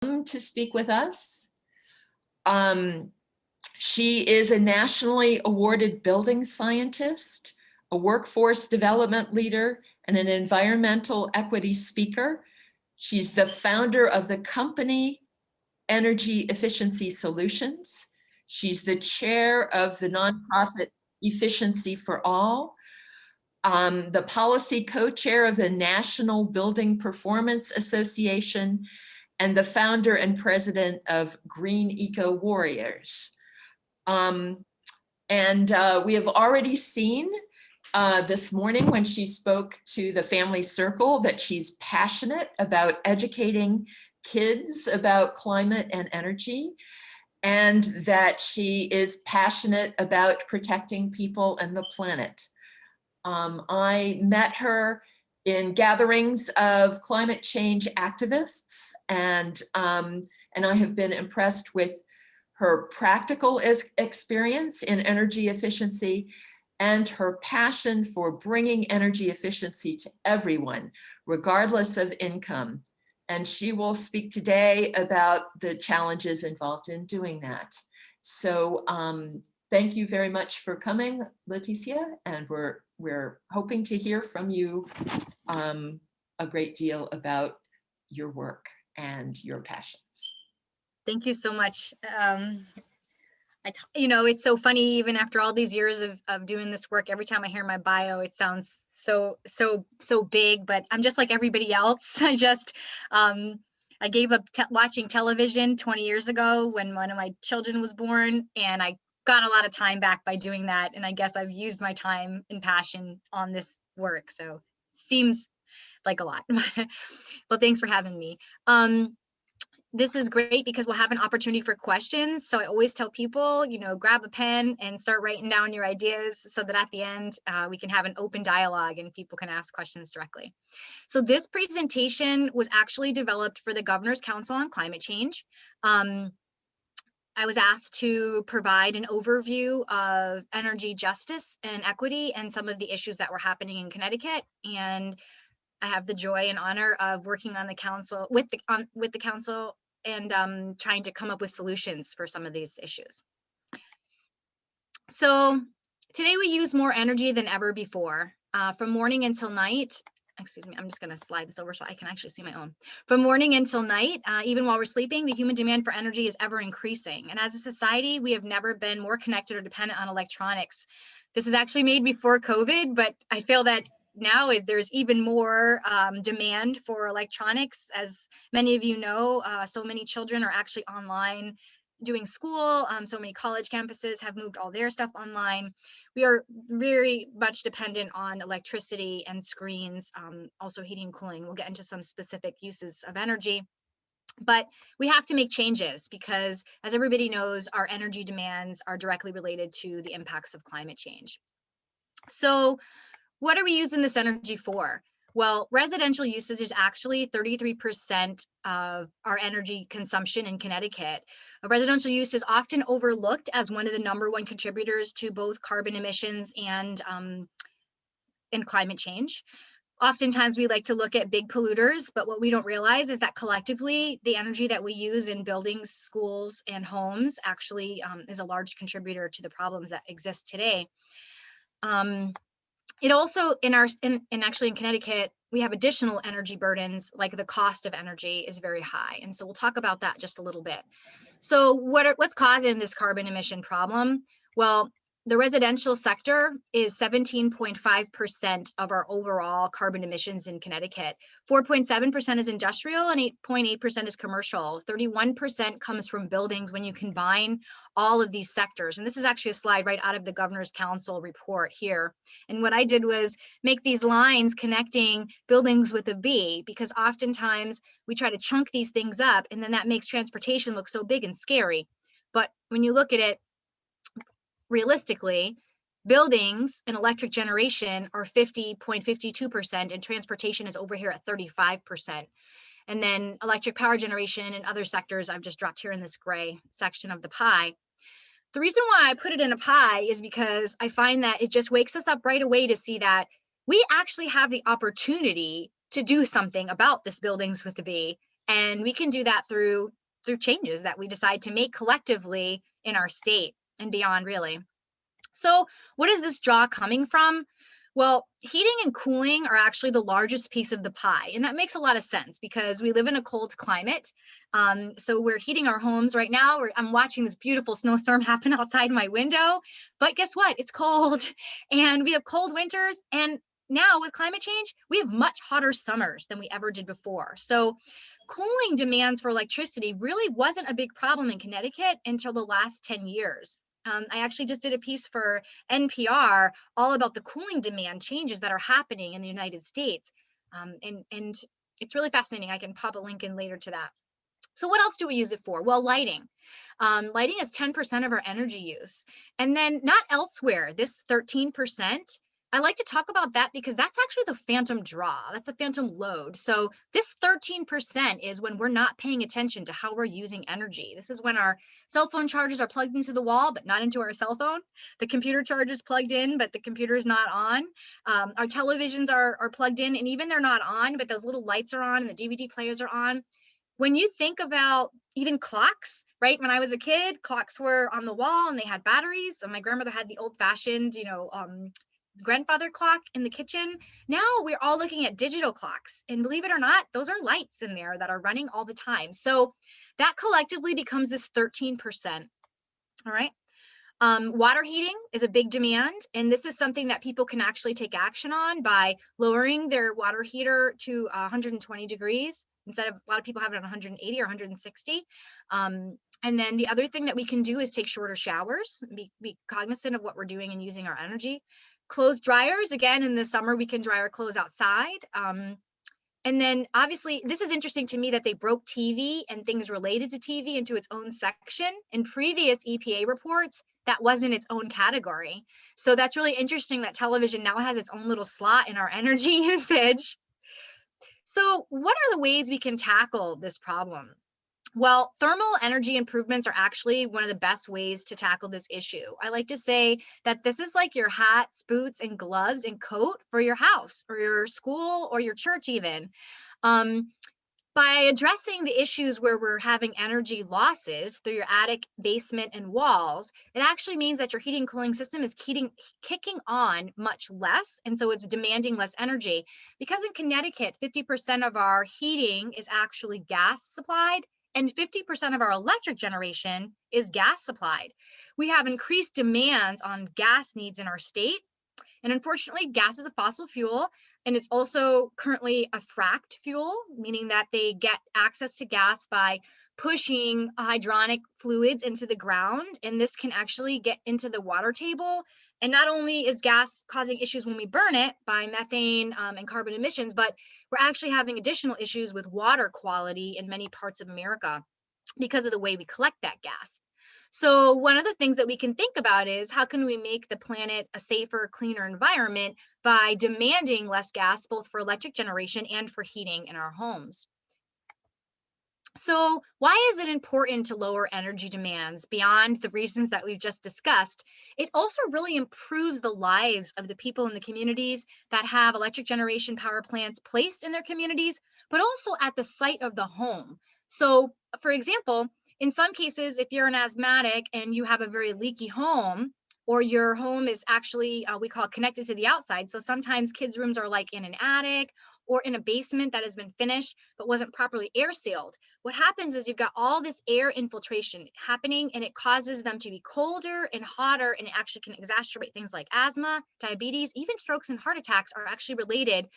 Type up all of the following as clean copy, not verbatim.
to speak with us. She is a nationally awarded building scientist, a workforce development leader, and an environmental equity speaker. She's the founder of the company Energy Efficiency Solutions. She's the chair of the nonprofit Efficiency for All, the policy co-chair of the National Building Performance Association, and the founder and president of Green Eco Warriors. We have already seen this morning when she spoke to the family circle that she's passionate about educating kids about climate and energy, and that she is passionate about protecting people and the planet. I met her in gatherings of climate change activists, and I have been impressed with her practical experience in energy efficiency and her passion for bringing energy efficiency to everyone, regardless of income. And she will speak today about the challenges involved in doing that. So thank you very much for coming, Leticia, and we're hoping to hear from you a great deal about your work and your passions. Thank you so much. It's so funny, even after all these years of doing this work, every time I hear my bio, it sounds so big, but I'm just like everybody else. I gave up watching television 20 years ago when one of my children was born, and I got a lot of time back by doing that. And I guess I've used my time and passion on this work. So seems like a lot, but thanks for having me. This is great because we'll have an opportunity for questions. So I always tell people, grab a pen and start writing down your ideas so that at the end we can have an open dialogue and people can ask questions directly. So this presentation was actually developed for the Governor's Council on Climate Change. I was asked to provide an overview of energy justice and equity and some of the issues that were happening in Connecticut. And I have the joy and honor of working on the council with the council and trying to come up with solutions for some of these issues. So today we use more energy than ever before. From morning until night, excuse me, I'm just going to slide this over so I can actually see my own. From morning until night, even while we're sleeping, the human demand for energy is ever increasing. And as a society, we have never been more connected or dependent on electronics. This was actually made before COVID, but I feel that now there's even more demand for electronics. As many of you know, so many children are actually online doing school. So many college campuses have moved all their stuff online. We are very much dependent on electricity and screens, also heating and cooling. We'll get into some specific uses of energy. But we have to make changes because, as everybody knows, our energy demands are directly related to the impacts of climate change. So what are we using this energy for? Well, residential usage is actually 33% of our energy consumption in Connecticut. Residential use is often overlooked as one of the #1 contributors to both carbon emissions and climate change. Oftentimes we like to look at big polluters, but what we don't realize is that collectively the energy that we use in buildings, schools, and homes actually is a large contributor to the problems that exist today. It also, actually in Connecticut, we have additional energy burdens, like the cost of energy is very high. And so we'll talk about that just a little bit. So what's causing this carbon emission problem? Well, the residential sector is 17.5% of our overall carbon emissions in Connecticut. 4.7% is industrial and 8.8% is commercial. 31% comes from buildings when you combine all of these sectors. And this is actually a slide right out of the Governor's Council report here. And what I did was make these lines connecting buildings with a B, because oftentimes we try to chunk these things up and then that makes transportation look so big and scary. But when you look at it realistically, buildings and electric generation are 50.52%, and transportation is over here at 35%. And then electric power generation and other sectors I've just dropped here in this gray section of the pie. The reason why I put it in a pie is because I find that it just wakes us up right away to see that we actually have the opportunity to do something about this buildings with a B And we can do that through changes that we decide to make collectively in our state and beyond, really. So what is this draw coming from? Well, heating and cooling are actually the largest piece of the pie. And that makes a lot of sense because we live in a cold climate. So we're heating our homes right now. I'm watching this beautiful snowstorm happen outside my window. But guess what? It's cold and we have cold winters. And now with climate change, we have much hotter summers than we ever did before. So cooling demands for electricity really wasn't a big problem in Connecticut until the last 10 years. I actually just did a piece for NPR all about the cooling demand changes that are happening in the United States. And it's really fascinating. I can pop a link in later to that. So what else do we use it for? Well, lighting. Lighting is 10% of our energy use. And then not elsewhere, this 13%, I like to talk about that because that's actually the phantom draw. That's the phantom load. So this 13% is when we're not paying attention to how we're using energy. This is when our cell phone chargers are plugged into the wall, but not into our cell phone. The computer charge is plugged in, but the computer is not on. Our televisions are plugged in and even they're not on, but those little lights are on and the DVD players are on. When you think about even clocks, right? When I was a kid, clocks were on the wall and they had batteries. And my grandmother had the old fashioned, grandfather clock in the kitchen. Now we're all looking at digital clocks. And believe it or not, those are lights in there that are running all the time. So that collectively becomes this 13%. All right. Water heating is a big demand, and this is something that people can actually take action on by lowering their water heater to 120 degrees instead of a lot of people have it on 180 or 160. And then the other thing that we can do is take shorter showers, be cognizant of what we're doing and using our energy. Clothes dryers, again, in the summer, we can dry our clothes outside. And then obviously, this is interesting to me that they broke TV and things related to TV into its own section. In previous EPA reports, that wasn't its own category. So that's really interesting that television now has its own little slot in our energy usage. So what are the ways we can tackle this problem? Well, thermal energy improvements are actually one of the best ways to tackle this issue. I like to say that this is like your hats, boots, and gloves and coat for your house or your school or your church even. By addressing the issues where we're having energy losses through your attic, basement, and walls, it actually means that your heating and cooling system is kicking on much less, and so it's demanding less energy. Because in Connecticut, 50% of our heating is actually gas supplied, and 50% of our electric generation is gas supplied. We have increased demands on gas needs in our state. And unfortunately, gas is a fossil fuel, and it's also currently a fracked fuel, meaning that they get access to gas by pushing hydronic fluids into the ground, and this can actually get into the water table. And not only is gas causing issues when we burn it by methane and carbon emissions, but we're actually having additional issues with water quality in many parts of America because of the way we collect that gas. So one of the things that we can think about is how can we make the planet a safer, cleaner environment by demanding less gas, both for electric generation and for heating in our homes. So why is it important to lower energy demands beyond the reasons that we've just discussed? It also really improves the lives of the people in the communities that have electric generation power plants placed in their communities, but also at the site of the home. So for example, in some cases, if you're an asthmatic and you have a very leaky home, or your home is actually, we call it connected to the outside. So sometimes kids' rooms are like in an attic or in a basement that has been finished but wasn't properly air sealed. What happens is you've got all this air infiltration happening and it causes them to be colder and hotter, and it actually can exacerbate things like asthma, diabetes, even strokes and heart attacks are actually related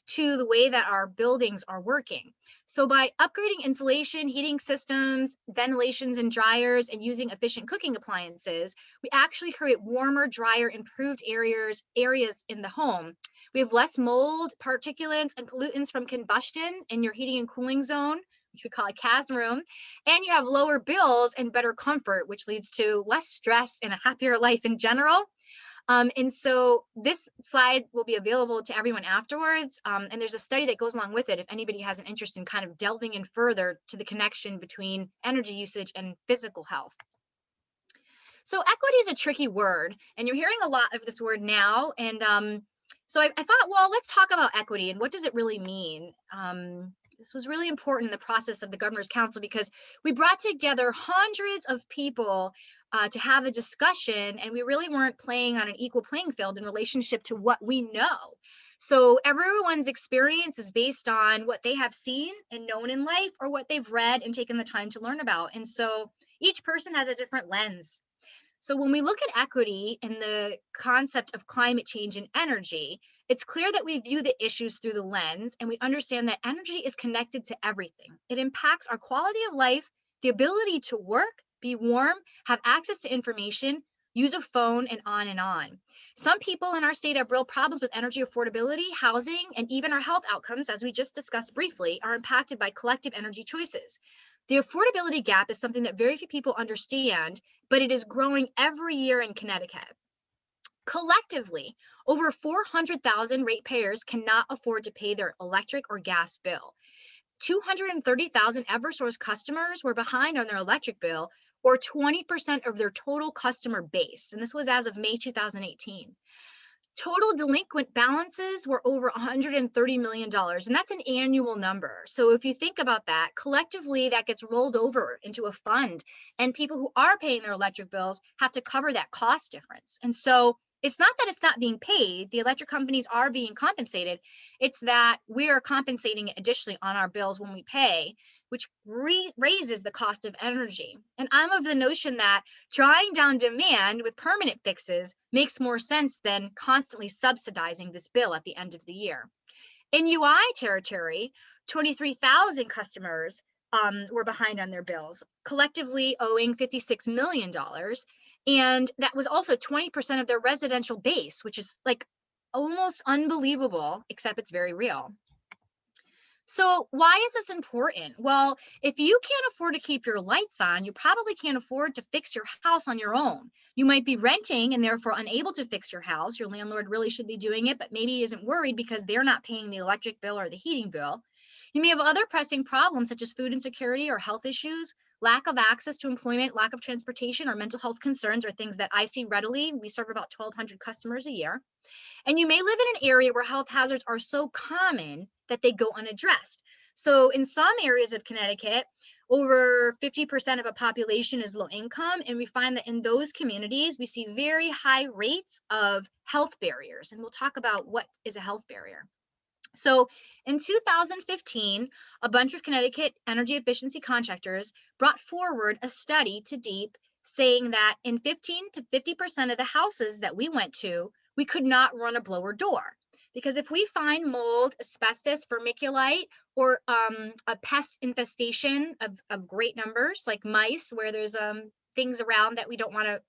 to the way that our buildings are working. So by upgrading insulation, heating systems, ventilations and dryers, and using efficient cooking appliances, we actually create warmer, drier, improved areas in the home. We have less mold, particulates, and pollutants from combustion in your heating and cooling zone, which we call a CAS room, and you have lower bills and better comfort, which leads to less stress and a happier life in general. And so this slide will be available to everyone afterwards. And there's a study that goes along with it if anybody has an interest in kind of delving in further to the connection between energy usage and physical health. So equity is a tricky word, and you're hearing a lot of this word now. And so I thought, well, let's talk about equity and what does it really mean? This was really important in the process of the Governor's Council because we brought together hundreds of people to have a discussion, and we really weren't playing on an equal playing field in relationship to what we know. So everyone's experience is based on what they have seen and known in life, or what they've read and taken the time to learn about. And so each person has a different lens. So when we look at equity and the concept of climate change and energy, it's clear that we view the issues through the lens, and we understand that energy is connected to everything. It impacts our quality of life, the ability to work, be warm, have access to information, use a phone, and on and on. Some people in our state have real problems with energy affordability, housing, and even our health outcomes, as we just discussed briefly, are impacted by collective energy choices. The affordability gap is something that very few people understand, but it is growing every year in Connecticut. Collectively, over 400,000 ratepayers cannot afford to pay their electric or gas bill. 230,000 Eversource customers were behind on their electric bill, or 20% of their total customer base. And this was as of May 2018. Total delinquent balances were over $130 million, and that's an annual number. So if you think about that, collectively, that gets rolled over into a fund, and people who are paying their electric bills have to cover that cost difference. And so it's not that it's not being paid. The electric companies are being compensated. It's that we are compensating additionally on our bills when we pay, which raises the cost of energy. And I'm of the notion that drawing down demand with permanent fixes makes more sense than constantly subsidizing this bill at the end of the year. In UI territory, 23,000 customers were behind on their bills, collectively owing $56 million. And that was also 20% of their residential base, which is like almost unbelievable, except it's very real. So why is this important? Well, if you can't afford to keep your lights on, you probably can't afford to fix your house on your own. You might be renting and therefore unable to fix your house. Your landlord really should be doing it, but maybe he isn't worried because they're not paying the electric bill or the heating bill. You may have other pressing problems such as food insecurity or health issues, lack of access to employment, lack of transportation, or mental health concerns are things that I see readily. We serve about 1,200 customers a year. And you may live in an area where health hazards are so common that they go unaddressed. So in some areas of Connecticut, over 50% of a population is low income. And we find that in those communities, we see very high rates of health barriers. And we'll talk about what is a health barrier. So in 2015, a bunch of Connecticut energy efficiency contractors brought forward a study to DEEP saying that in 15 to 50% of the houses that we went to, we could not run a blower door. Because if we find mold, asbestos, vermiculite, or a pest infestation of great numbers like mice, where there's things around that we don't want to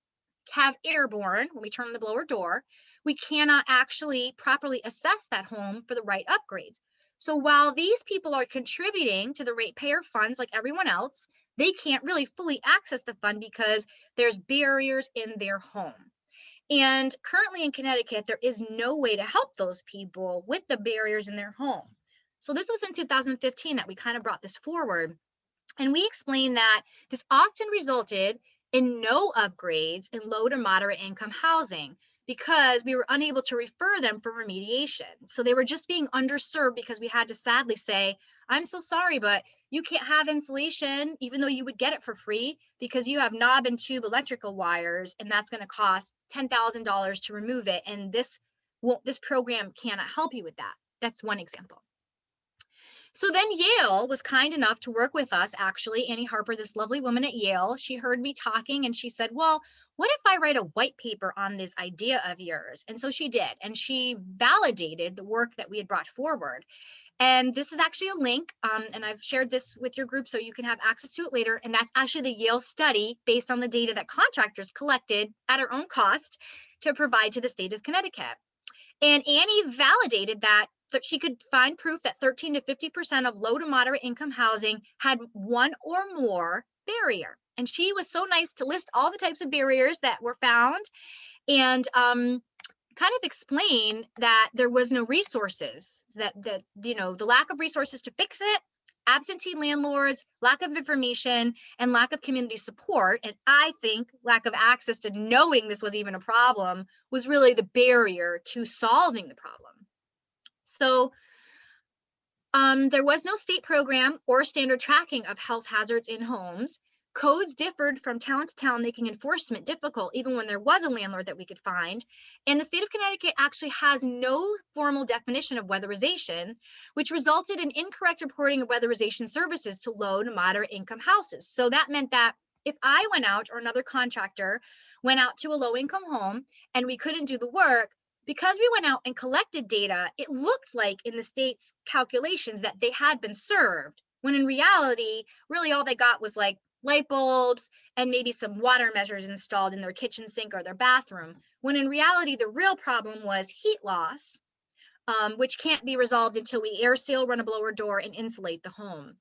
have airborne when we turn on the blower door, we cannot actually properly assess that home for the right upgrades. So while these people are contributing to the ratepayer funds like everyone else, they can't really fully access the fund because there's barriers in their home. And currently in Connecticut, there is no way to help those people with the barriers in their home. So this was in 2015 that we kind of brought this forward. And we explained that this often resulted in no upgrades in low to moderate income housing because we were unable to refer them for remediation. So they were just being underserved because we had to sadly say, I'm so sorry, but you can't have insulation, even though you would get it for free because you have knob and tube electrical wires, and that's going to cost $10,000 to remove it. And this program cannot help you with that. That's one example. So then Yale was kind enough to work with us, actually. Annie Harper, this lovely woman at Yale, she heard me talking and she said, well, what if I write a white paper on this idea of yours? And so she did, and she validated the work that we had brought forward. And this is actually a link, and I've shared this with your group so you can have access to it later. And that's actually the Yale study based on the data that contractors collected at our own cost to provide to the state of Connecticut. And Annie validated that she could find proof that 13 to 50% of low to moderate income housing had one or more barrier. And she was so nice to list all the types of barriers that were found and kind of explain that there was no resources, that the lack of resources to fix it, absentee landlords, lack of information, and lack of community support. And I think lack of access to knowing this was even a problem was really the barrier to solving the problem. So There was no state program or standard tracking of health hazards in homes. Codes differed from town to town, making enforcement difficult, even when there was a landlord that we could find. And the state of Connecticut actually has no formal definition of weatherization, which resulted in incorrect reporting of weatherization services to low to moderate income houses. So that meant that if I went out or another contractor went out to a low income home and we couldn't do the work, because we went out and collected data, it looked like in the state's calculations that they had been served, when in reality, really all they got was like light bulbs and maybe some water measures installed in their kitchen sink or their bathroom, when in reality, the real problem was heat loss, which can't be resolved until we air seal, run a blower door, and insulate the home.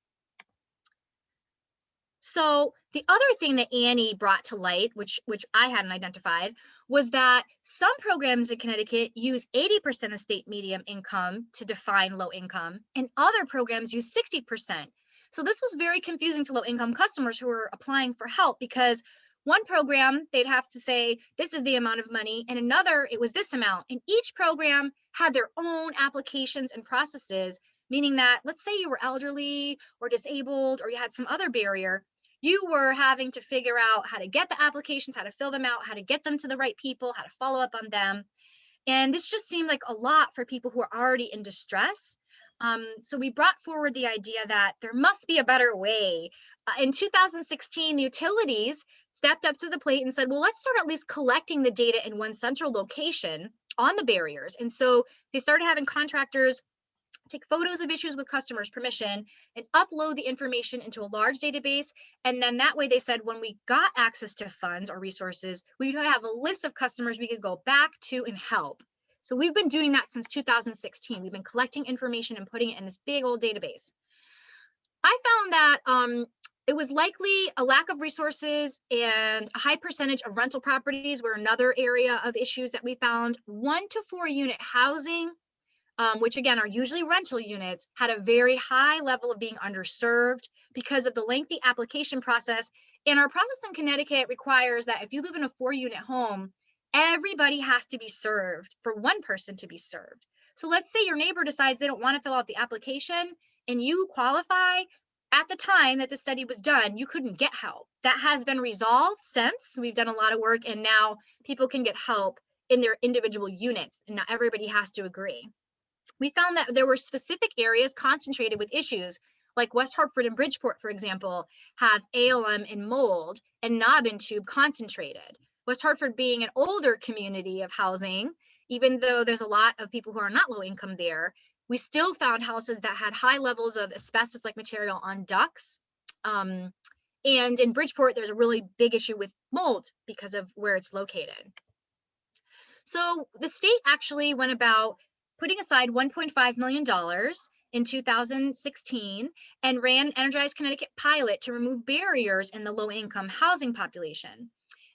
So the other thing that Annie brought to light, which I hadn't identified, was that some programs in Connecticut use 80% of state median income to define low income, and other programs use 60%. So this was very confusing to low income customers who were applying for help, because one program, they'd have to say, this is the amount of money, and another, it was this amount. And each program had their own applications and processes, meaning that, let's say you were elderly or disabled, or you had some other barrier, you were having to figure out how to get the applications, how to fill them out, how to get them to the right people, how to follow up on them. And this just seemed like a lot for people who are already in distress. So we brought forward the idea that there must be a better way. In 2016, the utilities stepped up to the plate and said, well, let's start at least collecting the data in one central location on the barriers. And so they started having contractors take photos of issues with customers' permission and upload the information into a large database. And then that way, they said, when we got access to funds or resources, we would have a list of customers we could go back to and help. So we've been doing that since 2016. We've been collecting information and putting it in this big old database. I found that it was likely a lack of resources, and a high percentage of rental properties were another area of issues that we found. 1 to 4 unit housing, which again are usually rental units, had a very high level of being underserved because of the lengthy application process. And our process in Connecticut requires that if you live in a 4-unit home, everybody has to be served for one person to be served. So let's say your neighbor decides they don't want to fill out the application and you qualify. At the time that the study was done, you couldn't get help. That has been resolved since. We've done a lot of work, and now people can get help in their individual units, and not everybody has to agree. We found that there were specific areas concentrated with issues, like West Hartford and Bridgeport, for example, have ALM and mold and knob and tube concentrated. West Hartford being an older community of housing, even though there's a lot of people who are not low income there, we still found houses that had high levels of asbestos-like material on ducts. And in Bridgeport, there's a really big issue with mold because of where it's located. So the state actually went about putting aside $1.5 million in 2016 and ran Energize Connecticut pilot to remove barriers in the low-income housing population.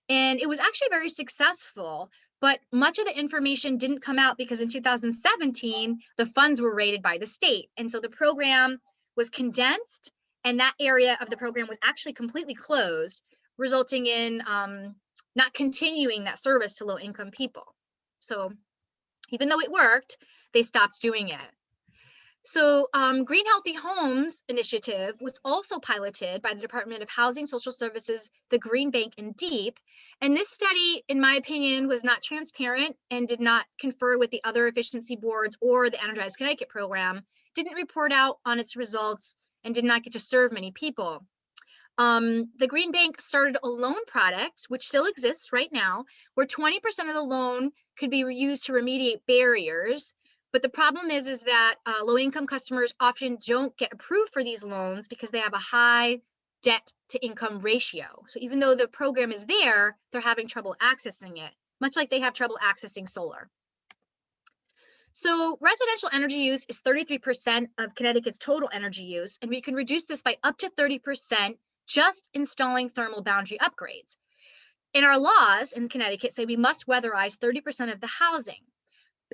And it was actually very successful, but much of the information didn't come out because in 2017, the funds were rated by the state. And so the program was condensed, and that area of the program was actually completely closed, resulting in not continuing that service to low-income people. So even though it worked, they stopped doing it. So Green Healthy Homes initiative was also piloted by the Department of Housing, Social Services, the Green Bank, and DEEP. And this study, in my opinion, was not transparent and did not confer with the other efficiency boards or the Energize Connecticut program, didn't report out on its results, and did not get to serve many people. The Green Bank started a loan product, which still exists right now, where 20% of the loan could be used to remediate barriers. But the problem is that low-income customers often don't get approved for these loans because they have a high debt-to-income ratio. So even though the program is there, they're having trouble accessing it, much like they have trouble accessing solar. So residential energy use is 33% of Connecticut's total energy use, and we can reduce this by up to 30% just installing thermal boundary upgrades. And our laws in Connecticut say we must weatherize 30% of the housing.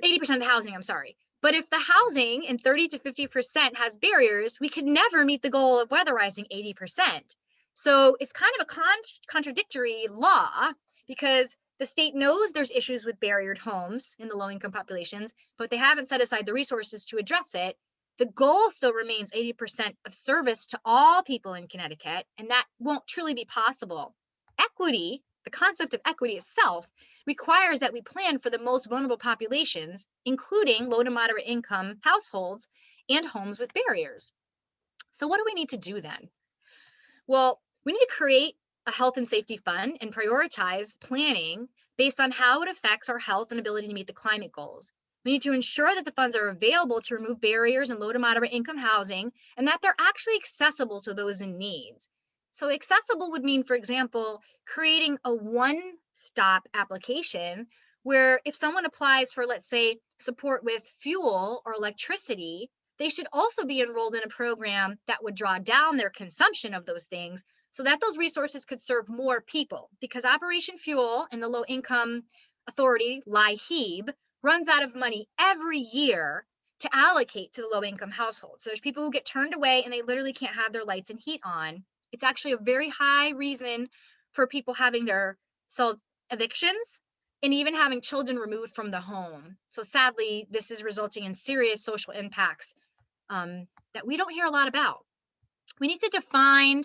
80% of the housing, I'm sorry. But if the housing in 30 to 50% has barriers, we could never meet the goal of weatherizing 80%. So it's kind of a contradictory law, because the state knows there's issues with barriered homes in the low-income populations, but they haven't set aside the resources to address it. the goal still remains 80% of service to all people in Connecticut, and that won't truly be possible. Equity, the concept of equity itself, requires that we plan for the most vulnerable populations, including low to moderate income households and homes with barriers. So what do we need to do then? Well, we need to create a health and safety fund and prioritize planning based on how it affects our health and ability to meet the climate goals. We need to ensure that the funds are available to remove barriers in low to moderate income housing and that they're actually accessible to those in need. So accessible would mean, for example, creating a one-stop application where if someone applies for, let's say, support with fuel or electricity, they should also be enrolled in a program that would draw down their consumption of those things so that those resources could serve more people, because Operation Fuel and the Low Income Authority, LIHEAB, runs out of money every year to allocate to the low income households. So there's people who get turned away and they literally can't have their lights and heat on. It's actually a very high reason for people having their evictions and even having children removed from the home. So sadly, this is resulting in serious social impacts that we don't hear a lot about. We need to define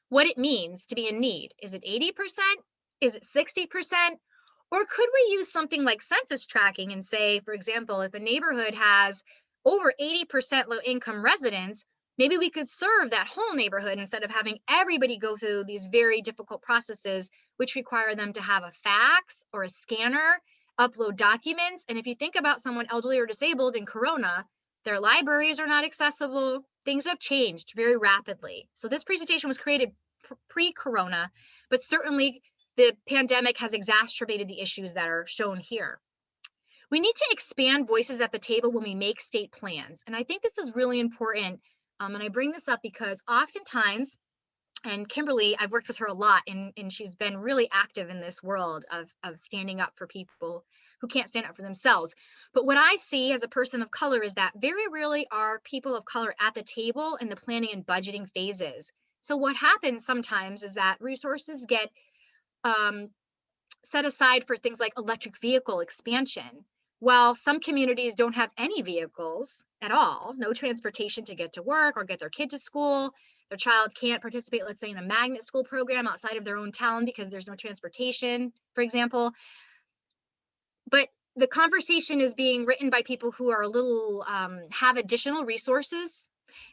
what it means to be in need. Is it 80%? Is it 60%? Or could we use something like census tracking and say, for example, if a neighborhood has over 80% low income residents, maybe we could serve that whole neighborhood instead of having everybody go through these very difficult processes, which require them to have a fax or a scanner, upload documents. And if you think about someone elderly or disabled in Corona, their libraries are not accessible. Things have changed very rapidly. So this presentation was created pre-Corona, but certainly the pandemic has exacerbated the issues that are shown here. We need to expand voices at the table when we make state plans. And I think this is really important. And I bring this up because oftentimes, and Kimberly, I've worked with her a lot, and she's been really active in this world of standing up for people who can't stand up for themselves. But what I see as a person of color is that very rarely are people of color at the table in the planning and budgeting phases. So what happens sometimes is that resources get set aside for things like electric vehicle expansion, while some communities don't have any vehicles at all, no transportation to get to work or get their kid to school. Their child can't participate, let's say, in a magnet school program outside of their own town because there's no transportation, for example. But the conversation is being written by people who are a little, have additional resources,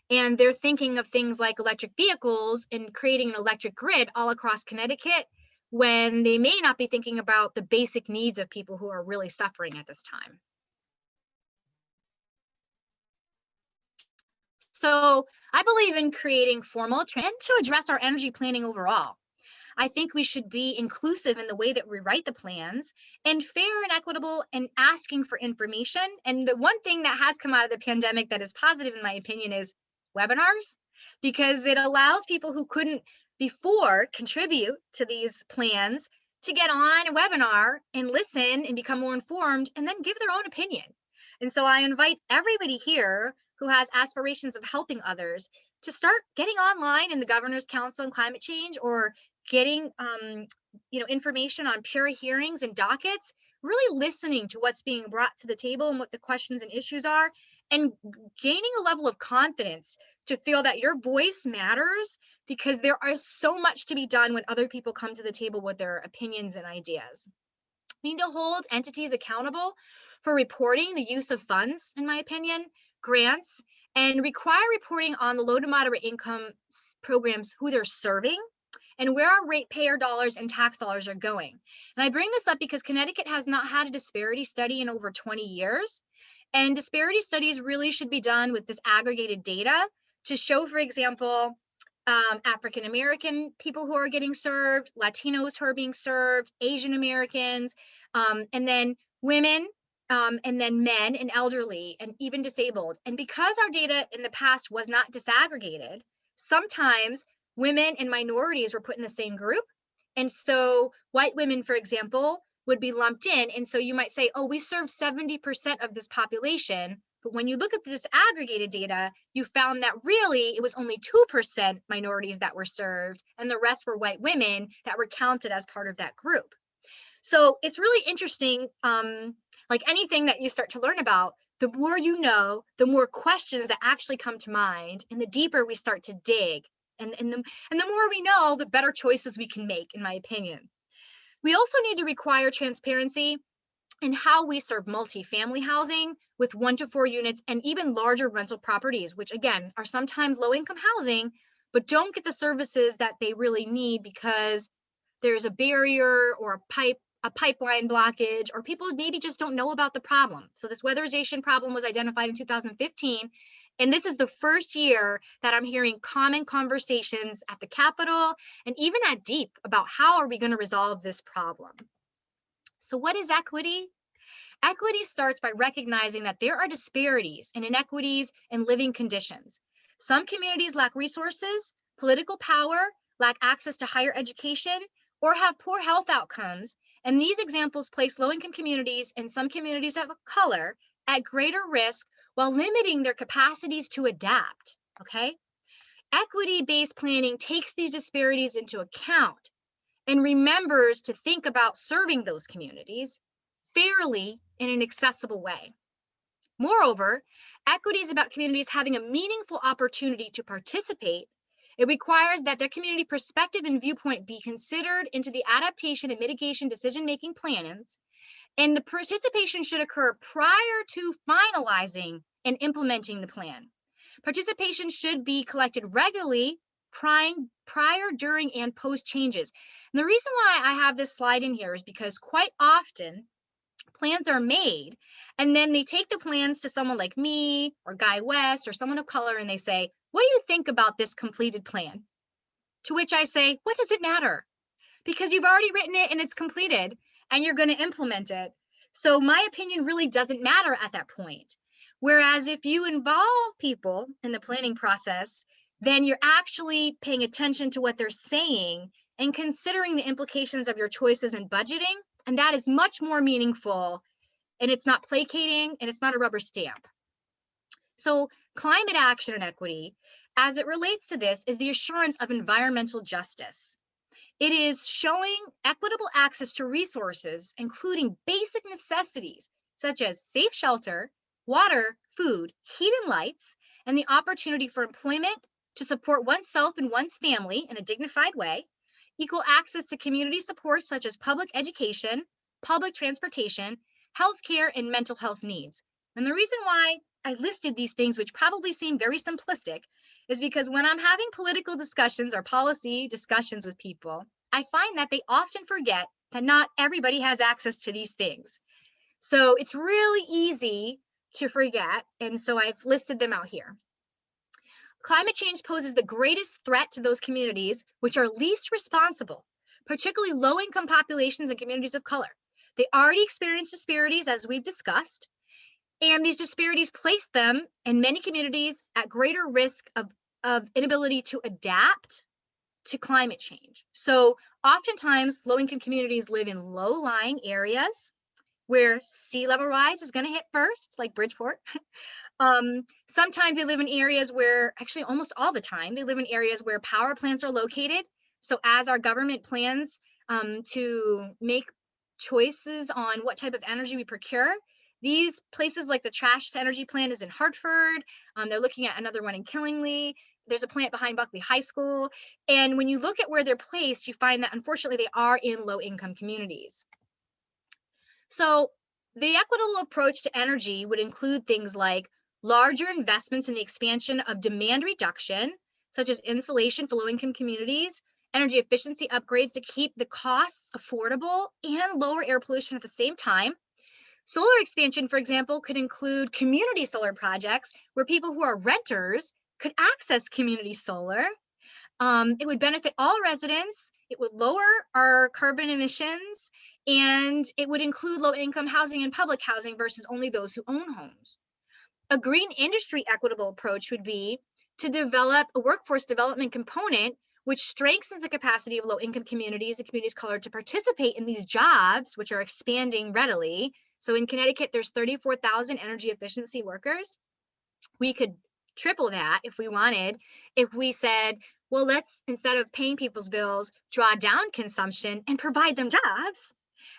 and they're thinking of things like electric vehicles and creating an electric grid all across Connecticut, when they may not be thinking about the basic needs of people who are really suffering at this time. So I believe in creating formal training to address our energy planning overall. I think we should be inclusive in the way that we write the plans and fair and equitable and asking for information. And the one thing that has come out of the pandemic that is positive, in my opinion, is webinars, because it allows people who couldn't before contribute to these plans to get on a webinar and listen and become more informed and then give their own opinion. And so I invite everybody here who has aspirations of helping others to start getting online in the Governor's Council on Climate Change, or getting information on peer hearings and dockets, really listening to what's being brought to the table and what the questions and issues are, and gaining a level of confidence to feel that your voice matters, because there is so much to be done when other people come to the table with their opinions and ideas. We need to hold entities accountable for reporting the use of funds, in my opinion, grants, and require reporting on the low to moderate income programs, who they're serving, and where our ratepayer dollars and tax dollars are going. And I bring this up because Connecticut has not had a disparity study in over 20 years. And disparity studies really should be done with disaggregated data to show, for example, African American people who are getting served, Latinos who are being served, Asian Americans, and then women, and then men and elderly and even disabled. And because our data in the past was not disaggregated, sometimes women and minorities were put in the same group. And so white women, for example, would be lumped in. And so you might say, oh, we serve 70% of this population. But when you look at the disaggregated data, you found that really it was only 2% minorities that were served, and the rest were white women that were counted as part of that group. So it's really interesting, like anything that you start to learn about, the more you know, the more questions that actually come to mind, and the deeper we start to dig. And the more we know, the better choices we can make, in my opinion. We also need to require transparency in how we serve multifamily housing with 1 to 4 units and even larger rental properties, which again are sometimes low-income housing, but don't get the services that they really need because there's a barrier or a pipeline blockage, or people maybe just don't know about the problem. So this weatherization problem was identified in 2015. And this is the first year that I'm hearing common conversations at the Capitol and even at DEEP about how are we going to resolve this problem. So what is equity? Equity starts by recognizing that there are disparities and inequities in living conditions. Some communities lack resources, political power, lack access to higher education, or have poor health outcomes. And these examples place low-income communities and some communities of color at greater risk while limiting their capacities to adapt, okay? Equity-based planning takes these disparities into account and remembers to think about serving those communities fairly in an accessible way. Moreover, equity is about communities having a meaningful opportunity to participate. It requires that their community perspective and viewpoint be considered into the adaptation and mitigation decision-making plans, and the participation should occur prior to finalizing and implementing the plan. Participation should be collected regularly prior, during, and post changes. And the reason why I have this slide in here is because quite often plans are made and then they take the plans to someone like me or Guy West or someone of color and they say, what do you think about this completed plan? To which I say, what does it matter? Because you've already written it and it's completed and you're going to implement it. So my opinion really doesn't matter at that point. Whereas if you involve people in the planning process, then you're actually paying attention to what they're saying and considering the implications of your choices in budgeting. And that is much more meaningful, and it's not placating and it's not a rubber stamp. So climate action and equity, as it relates to this, is the assurance of environmental justice. It is showing equitable access to resources, including basic necessities such as safe shelter, water, food, heat and lights, and the opportunity for employment to support oneself and one's family in a dignified way, equal access to community supports such as public education, public transportation, healthcare, and mental health needs. And the reason why I listed these things, which probably seem very simplistic, is because when I'm having political discussions or policy discussions with people, I find that they often forget that not everybody has access to these things. So it's really easy to forget, and so I've listed them out here. Climate change poses the greatest threat to those communities which are least responsible, particularly low-income populations and communities of color. They already experience disparities, as we've discussed, and these disparities place them in many communities at greater risk of inability to adapt to climate change. So oftentimes low-income communities live in low-lying areas where sea level rise is going to hit first, like Bridgeport. Sometimes they live in areas where, actually almost all the time, they live in areas where power plants are located. So as our government plans to make choices on what type of energy we procure, these places like the trash to energy plant is in Hartford. They're looking at another one in Killingly. There's a plant behind Buckley High School. And when you look at where they're placed, you find that unfortunately they are in low-income communities. So the equitable approach to energy would include things like larger investments in the expansion of demand reduction, such as insulation for low-income communities, energy efficiency upgrades to keep the costs affordable and lower air pollution at the same time. Solar expansion, for example, could include community solar projects where people who are renters could access community solar. It would benefit all residents. It would lower our carbon emissions, and it would include low-income housing and public housing versus only those who own homes. A green industry equitable approach would be to develop a workforce development component which strengthens the capacity of low-income communities and communities of color to participate in these jobs, which are expanding readily. So in Connecticut, there's 34,000 energy efficiency workers. We could triple that if we wanted, if we said, well, let's, instead of paying people's bills, draw down consumption and provide them jobs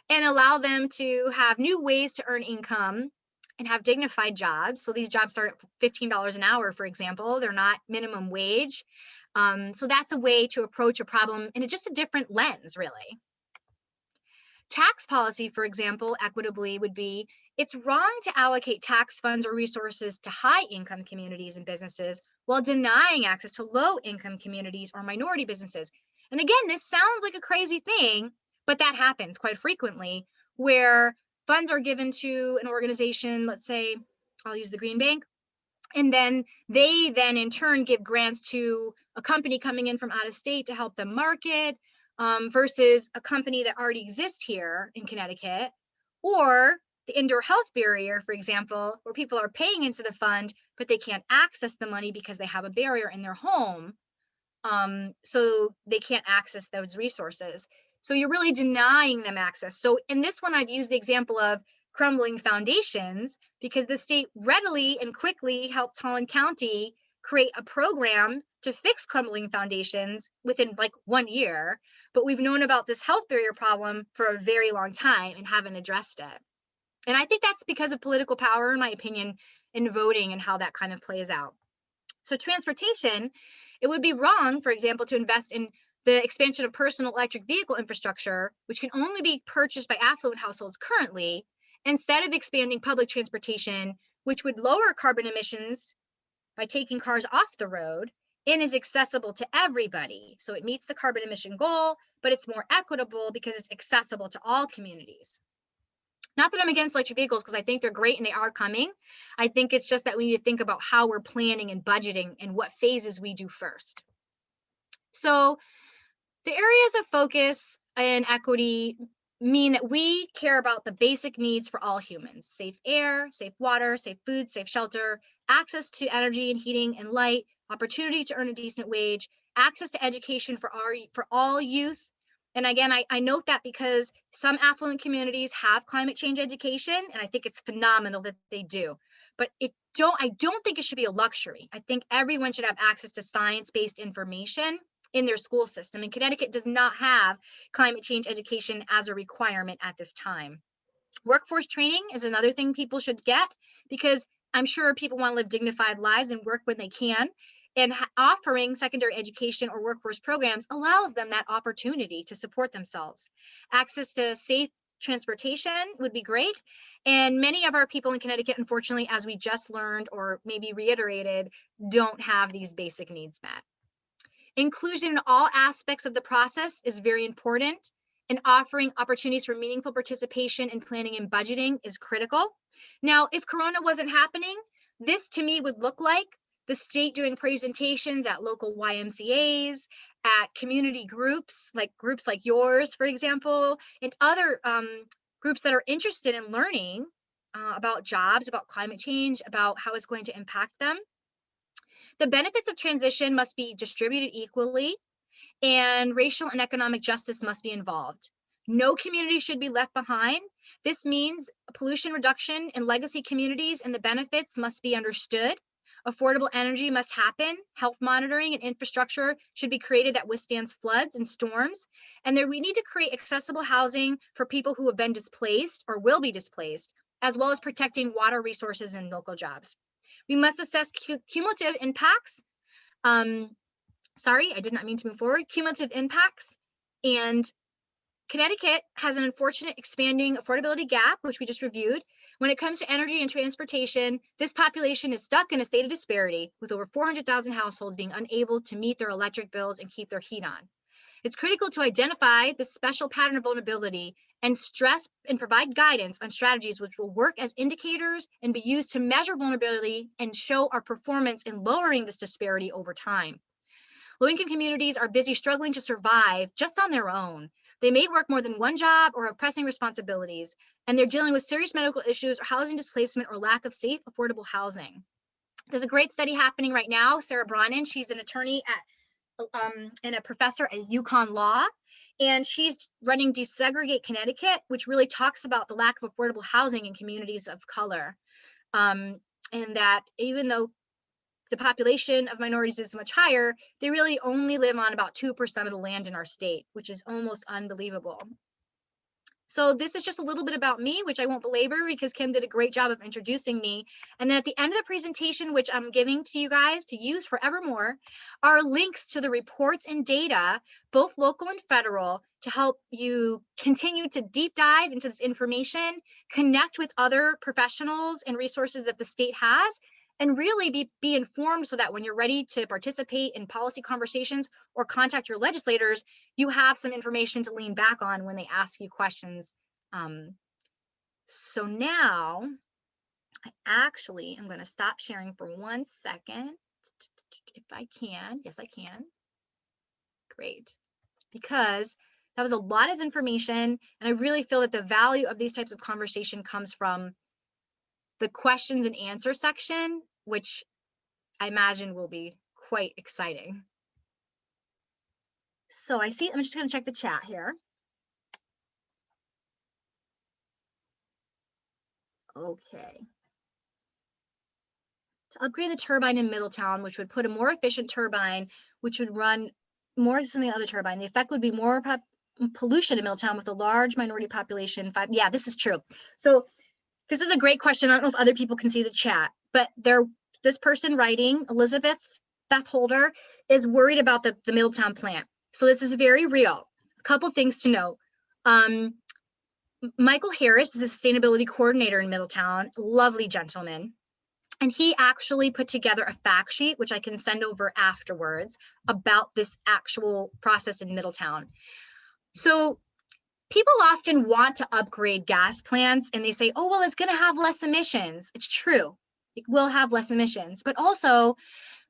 and allow them to have new ways to earn income and have dignified jobs. So these jobs start at $15 an hour, for example. They're not minimum wage. So that's a way to approach a problem in just a different lens, really. Tax policy, for example, equitably would be, it's wrong to allocate tax funds or resources to high income communities and businesses while denying access to low income communities or minority businesses. And again, this sounds like a crazy thing, but that happens quite frequently where funds are given to an organization, let's say, I'll use the Green Bank, and then they then in turn give grants to a company coming in from out of state to help them market, versus a company that already exists here in Connecticut, or the indoor health barrier, for example, where people are paying into the fund, but they can't access the money because they have a barrier in their home. So they can't access those resources. So you're really denying them access. So in this one, I've used the example of crumbling foundations because the state readily and quickly helped Holland County create a program to fix crumbling foundations within like 1 year. But we've known about this health barrier problem for a very long time and haven't addressed it. And I think that's because of political power, in my opinion, in voting and how that kind of plays out. So transportation, it would be wrong, for example, to invest in the expansion of personal electric vehicle infrastructure, which can only be purchased by affluent households currently, instead of expanding public transportation, which would lower carbon emissions by taking cars off the road and is accessible to everybody. So it meets the carbon emission goal, but it's more equitable because it's accessible to all communities. Not that I'm against electric vehicles, because I think they're great and they are coming. I think it's just that we need to think about how we're planning and budgeting and what phases we do first. So the areas of focus and equity mean that we care about the basic needs for all humans: safe air, safe water, safe food, safe shelter, access to energy and heating and light, opportunity to earn a decent wage, access to education for all youth. And again, I note that because some affluent communities have climate change education, and I think it's phenomenal that they do. But I don't think it should be a luxury. I think everyone should have access to science-based information in their school system. And Connecticut does not have climate change education as a requirement at this time. Workforce training is another thing people should get, because I'm sure people want to live dignified lives and work when they can. And offering secondary education or workforce programs allows them that opportunity to support themselves. Access to safe transportation would be great. And many of our people in Connecticut, unfortunately, as we just learned or maybe reiterated, don't have these basic needs met. Inclusion in all aspects of the process is very important, and offering opportunities for meaningful participation in planning and budgeting is critical. Now, if Corona wasn't happening, this to me would look like the state doing presentations at local YMCAs, at community groups like yours, for example, and other groups that are interested in learning about jobs, about climate change, about how it's going to impact them. The benefits of transition must be distributed equally, and racial and economic justice must be involved. No community should be left behind. This means pollution reduction in legacy communities and the benefits must be understood. Affordable energy must happen. Health monitoring and infrastructure should be created that withstands floods and storms. And we need to create accessible housing for people who have been displaced or will be displaced, as well as protecting water resources and local jobs. We must assess cumulative impacts. Sorry, I did not mean to move forward. Cumulative impacts. And Connecticut has an unfortunate expanding affordability gap, which we just reviewed. When it comes to energy and transportation, this population is stuck in a state of disparity, with over 400,000 households being unable to meet their electric bills and keep their heat on. It's critical to identify this special pattern of vulnerability and stress and provide guidance on strategies which will work as indicators and be used to measure vulnerability and show our performance in lowering this disparity over time. Low-income communities are busy struggling to survive just on their own. They may work more than one job or have pressing responsibilities, and they're dealing with serious medical issues or housing displacement or lack of safe, affordable housing. There's a great study happening right now. Sarah Bronin, she's an attorney and a professor at UConn Law, and she's running Desegregate Connecticut, which really talks about the lack of affordable housing in communities of color. And that even though the population of minorities is much higher, they really only live on about 2% of the land in our state, which is almost unbelievable. So this is just a little bit about me, which I won't belabor because Kim did a great job of introducing me. And then at the end of the presentation, which I'm giving to you guys to use forevermore, are links to the reports and data, both local and federal, to help you continue to deep dive into this information, connect with other professionals and resources that the state has, and really be informed so that when you're ready to participate in policy conversations or contact your legislators, you have some information to lean back on when they ask you questions. So now I actually am going to stop sharing for 1 second. If I can. Yes, I can. Great. Because that was a lot of information, and I really feel that the value of these types of conversation comes from the questions and answer section, which I imagine will be quite exciting. So I see, I'm just going to check the chat here. Okay. To upgrade the turbine in Middletown, which would put a more efficient turbine, which would run more than the other turbine. The effect would be more pollution in Middletown with a large minority population. Yeah, this is true. So this is a great question. I don't know if other people can see the chat, but this person writing, Elizabeth Beth Holder, is worried about the Middletown plant. So this is very real. A couple things to note. Michael Harris is the sustainability coordinator in Middletown, lovely gentleman. And he actually put together a fact sheet, which I can send over afterwards, about this actual process in Middletown. So people often want to upgrade gas plants and they say, oh, well, it's going to have less emissions. It's true. It will have less emissions. But also,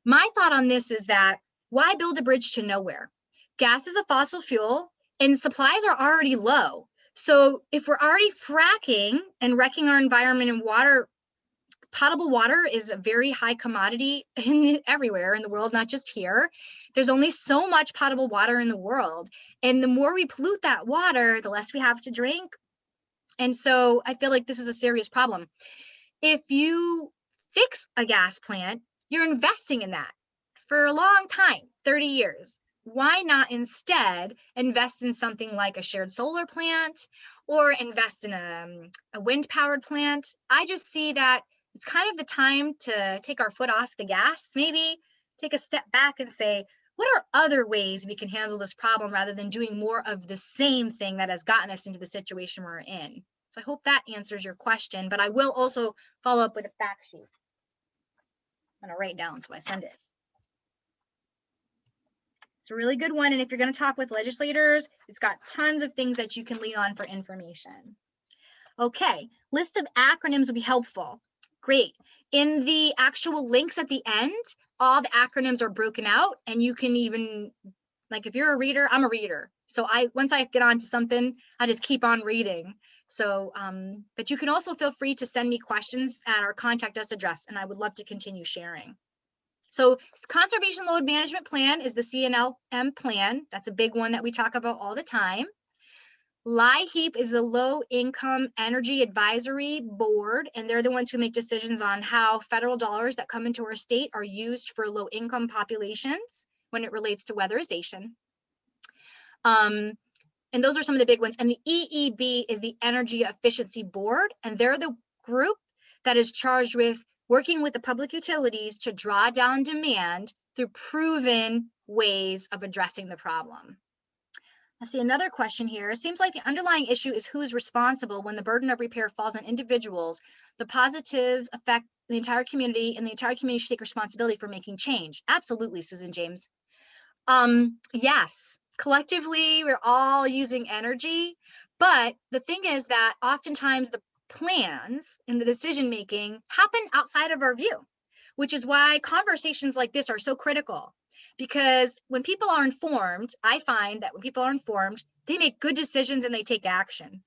my thought on this is that why build a bridge to nowhere? Gas is a fossil fuel and supplies are already low. So if we're already fracking and wrecking our environment and water, potable water is a very high commodity everywhere in the world, not just here. There's only so much potable water in the world. And the more we pollute that water, the less we have to drink. And so I feel like this is a serious problem. If you fix a gas plant, you're investing in that for a long time, 30 years. Why not instead invest in something like a shared solar plant or invest in a wind-powered plant? I just see that it's kind of the time to take our foot off the gas, maybe take a step back and say, what are other ways we can handle this problem rather than doing more of the same thing that has gotten us into the situation we're in? So I hope that answers your question, but I will also follow up with a fact sheet. I'm gonna write down so I send it. It's a really good one, and if you're gonna talk with legislators, it's got tons of things that you can lean on for information. Okay, list of acronyms would be helpful. Great. In the actual links at the end, all the acronyms are broken out, and you can even, like if you're a reader, I'm a reader. So once I get onto something, I just keep on reading. So, but you can also feel free to send me questions at our contact us address, and I would love to continue sharing. So Conservation Load Management Plan is the CNLM plan. That's a big one that we talk about all the time. LIHEAP is the Low Income Energy Advisory Board, and they're the ones who make decisions on how federal dollars that come into our state are used for low income populations when it relates to weatherization. And those are some of the big ones. And the EEB is the Energy Efficiency Board, and they're the group that is charged with working with the public utilities to draw down demand through proven ways of addressing the problem. I see another question here. It seems like the underlying issue is who is responsible when the burden of repair falls on individuals. The positives affect the entire community, and the entire community should take responsibility for making change. Absolutely, Susan James. Yes, collectively, we're all using energy, but the thing is that oftentimes the plans and the decision-making happen outside of our view, which is why conversations like this are so critical. Because when people are informed, I find that when people are informed, they make good decisions and they take action.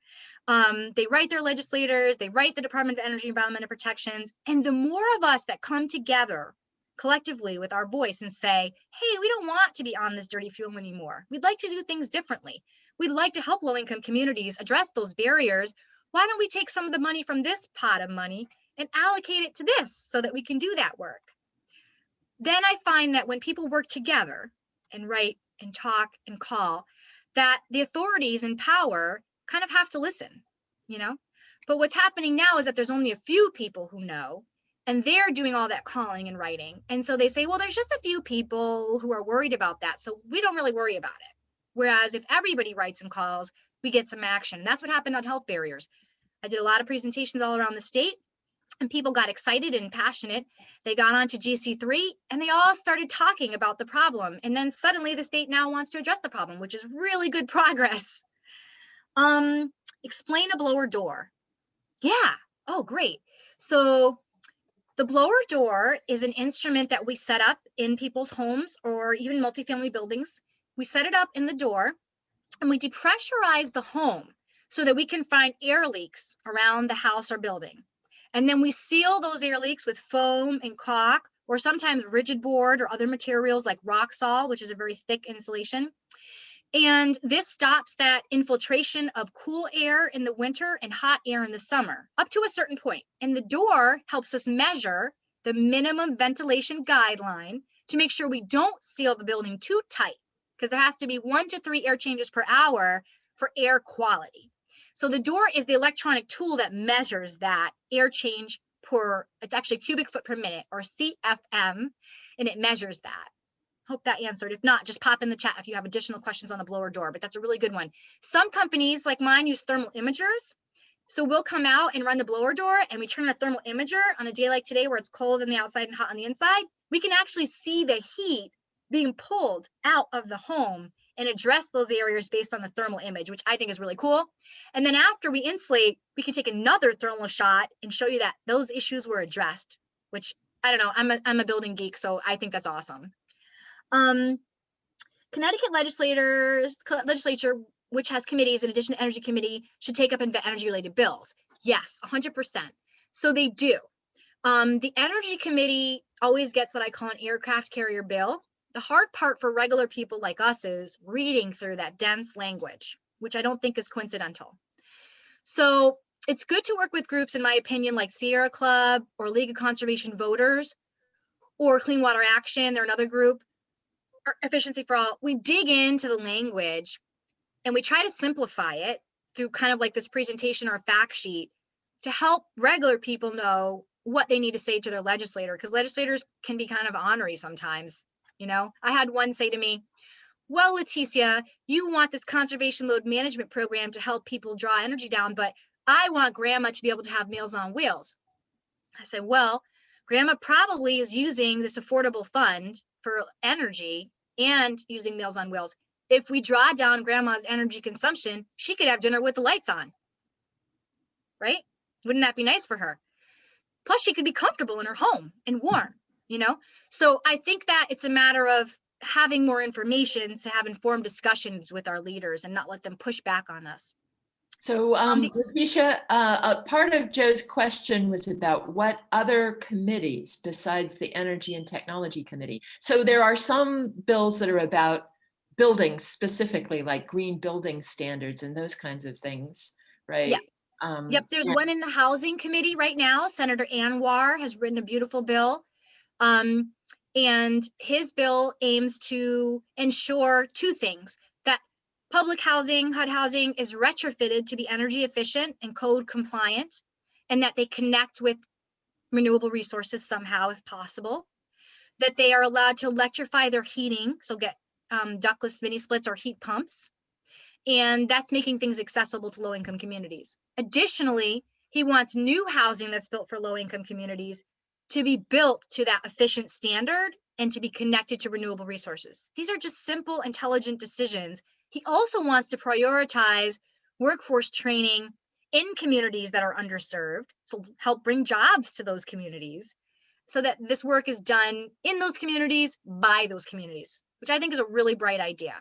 They write their legislators, they write the Department of Energy, Environment, and Protections, and the more of us that come together collectively with our voice and say, hey, we don't want to be on this dirty fuel anymore. We'd like to do things differently. We'd like to help low-income communities address those barriers. Why don't we take some of the money from this pot of money and allocate it to this so that we can do that work? Then I find that when people work together and write and talk and call, that the authorities in power kind of have to listen, you know? But what's happening now is that there's only a few people who know, and they're doing all that calling and writing. And so they say, well, there's just a few people who are worried about that, so we don't really worry about it. Whereas if everybody writes and calls, we get some action. And that's what happened on health barriers. I did a lot of presentations all around the state, and people got excited and passionate. They got onto GC3 and they all started talking about the problem. And then suddenly the state now wants to address the problem, which is really good progress. Explain a blower door. Yeah. Oh, great. So the blower door is an instrument that we set up in people's homes or even multifamily buildings. We set it up in the door and we depressurize the home so that we can find air leaks around the house or building. And then we seal those air leaks with foam and caulk, or sometimes rigid board or other materials like rock salt, which is a very thick insulation. And this stops that infiltration of cool air in the winter and hot air in the summer, up to a certain point. And the door helps us measure the minimum ventilation guideline to make sure we don't seal the building too tight, because there has to be 1 to 3 air changes per hour for air quality. So the door is the electronic tool that measures that air change per, it's actually cubic foot per minute, or CFM, and it measures that. Hope that answered. If not, just pop in the chat if you have additional questions on the blower door, but that's a really good one. Some companies like mine use thermal imagers. So we'll come out and run the blower door and we turn a thermal imager on a day like today where it's cold on the outside and hot on the inside. We can actually see the heat being pulled out of the home and address those areas based on the thermal image, which I think is really cool. And then after we insulate, we can take another thermal shot and show you that those issues were addressed, which I don't know, I'm a building geek, so I think that's awesome. Connecticut legislature, which has committees in addition to energy committee, should take up and vet energy related bills. Yes, 100%. So they do. The energy committee always gets what I call an aircraft carrier bill. The hard part for regular people like us is reading through that dense language, which I don't think is coincidental. So it's good to work with groups, in my opinion, like Sierra Club or League of Conservation Voters or Clean Water Action. They're another group. Efficiency for All. We dig into the language and we try to simplify it through kind of like this presentation or fact sheet to help regular people know what they need to say to their legislator, because legislators can be kind of ornery sometimes. You know, I had one say to me, well, Leticia, you want this conservation load management program to help people draw energy down, but I want grandma to be able to have Meals on Wheels. I said, well, grandma probably is using this affordable fund for energy and using Meals on Wheels. If we draw down grandma's energy consumption, she could have dinner with the lights on, right? Wouldn't that be nice for her? Plus, she could be comfortable in her home and warm, you know? So I think that it's a matter of having more information to have informed discussions with our leaders and not let them push back on us. So, Leticia, part of Joe's question was about what other committees besides the Energy and Technology Committee. So there are some bills that are about buildings specifically, like green building standards and those kinds of things, right? Yeah. Yep, there's one in the Housing Committee right now. Senator Anwar has written a beautiful bill. And his bill aims to ensure two things: that public housing, HUD housing, is retrofitted to be energy efficient and code compliant, and that they connect with renewable resources somehow if possible, that they are allowed to electrify their heating, so get ductless mini splits or heat pumps, and that's making things accessible to low-income communities. Additionally, he wants new housing that's built for low-income communities to be built to that efficient standard and to be connected to renewable resources. These are just simple, intelligent decisions. He also wants to prioritize workforce training in communities that are underserved, so help bring jobs to those communities, so that this work is done in those communities by those communities, which I think is a really bright idea.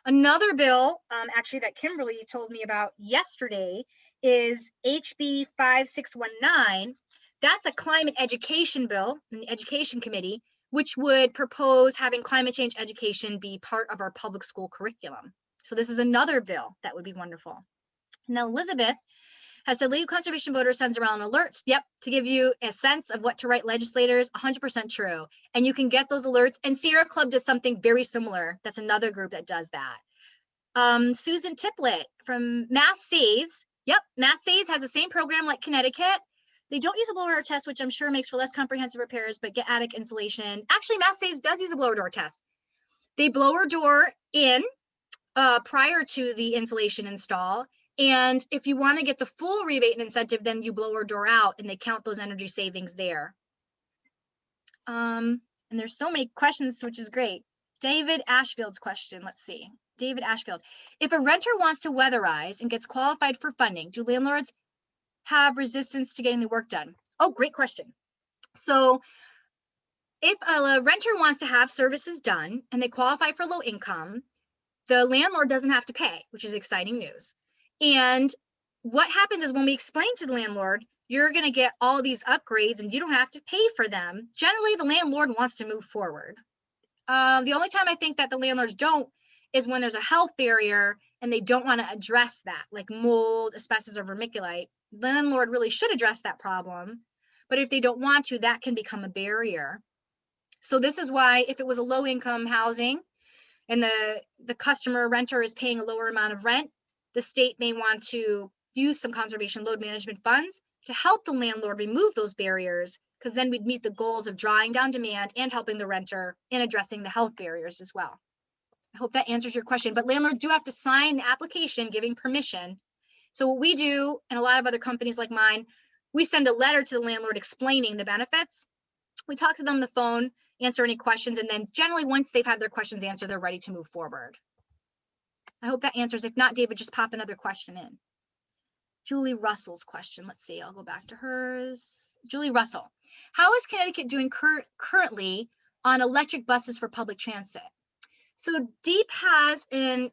Another bill, actually, that Kimberly told me about yesterday is HB 5619. That's a climate education bill in the Education Committee, which would propose having climate change education be part of our public school curriculum. So this is another bill that would be wonderful. Now, Elizabeth has said League of Conservation Voters sends around alerts. Yep, to give you a sense of what to write legislators, 100% true. And you can get those alerts. And Sierra Club does something very similar. That's another group that does that. Susan Tiplet from Mass Saves. Yep, Mass Saves has the same program like Connecticut. They don't use a blower door test, which I'm sure makes for less comprehensive repairs, but get attic insulation. Actually, Mass Saves does use a blower door test. They blower door in prior to the insulation install. And if you want to get the full rebate and incentive, then you blower door out and they count those energy savings there. And there's so many questions, which is great. David Ashfield's question, let's see. David Ashfield, if a renter wants to weatherize and gets qualified for funding, do landlords have resistance to getting the work done? Oh, great question. So if a renter wants to have services done and they qualify for low income, the landlord doesn't have to pay, which is exciting news. And what happens is when we explain to the landlord, you're going to get all these upgrades and you don't have to pay for them, generally the landlord wants to move forward. The only time I think that the landlords don't is when there's a health barrier and they don't want to address that, like mold, asbestos, or vermiculite. The landlord really should address that problem. But if they don't want to, that can become a barrier. So this is why if it was a low income housing and the customer renter is paying a lower amount of rent, the state may want to use some conservation load management funds to help the landlord remove those barriers, because then we'd meet the goals of drawing down demand and helping the renter and addressing the health barriers as well. I hope that answers your question, but landlords do have to sign the application giving permission. So what we do, and a lot of other companies like mine, we send a letter to the landlord explaining the benefits. We talk to them on the phone, answer any questions, and then generally once they've had their questions answered, they're ready to move forward. I hope that answers. If not, David, just pop another question in. Julie Russell's question. Let's see, I'll go back to hers. Julie Russell, how is Connecticut doing currently on electric buses for public transit? So DEEP has an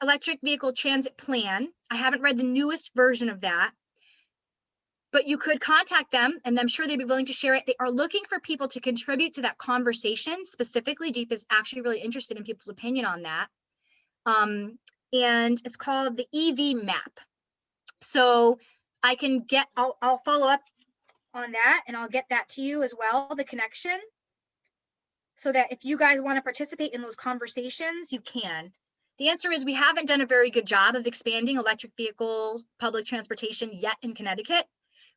electric vehicle transit plan. I haven't read the newest version of that, but you could contact them and I'm sure they'd be willing to share it. They are looking for people to contribute to that conversation. Specifically, DEEP is actually really interested in people's opinion on that. And it's called the EV map. So I can I'll follow up on that and I'll get that to you as well, the connection, so that if you guys want to participate in those conversations, you can. The answer is we haven't done a very good job of expanding electric vehicle public transportation yet in Connecticut,